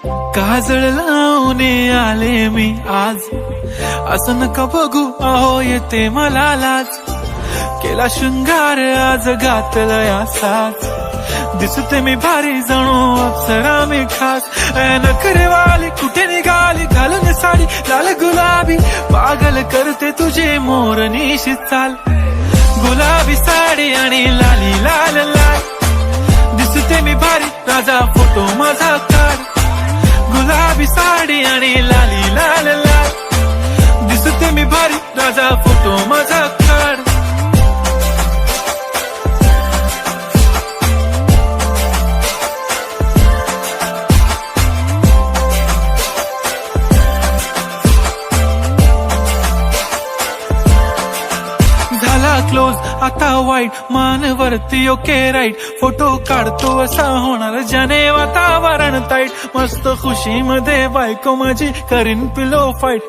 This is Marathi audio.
काजळ लावून आले मी आज, असं नका बघू अहो येते मला लाज. केला शृंगार आज घातलं या साज, दिसते मी भारी जणू अप्सरा मी खास. नखरेवाली कुठे निघाली घालून साडी लाल गुलाबी, पागल करते तुझे मोरनीशी चाल. गुलाबी साडी आणि लाली लाल लाल, दिसते मी भारी राजा फोटो माझा काढ. गुलाबी साडी आणि लाली लाल लाल, दिसते मी भारी राजा फोटो माझा काढ. झाला क्लोज आता वाईट, मानवरती ओके राईट. फोटो काढतो असा होणार ज्याने वातावरण ताईट. मस्त खुशी मध्ये बायको माझी करीन पिलो फाईट.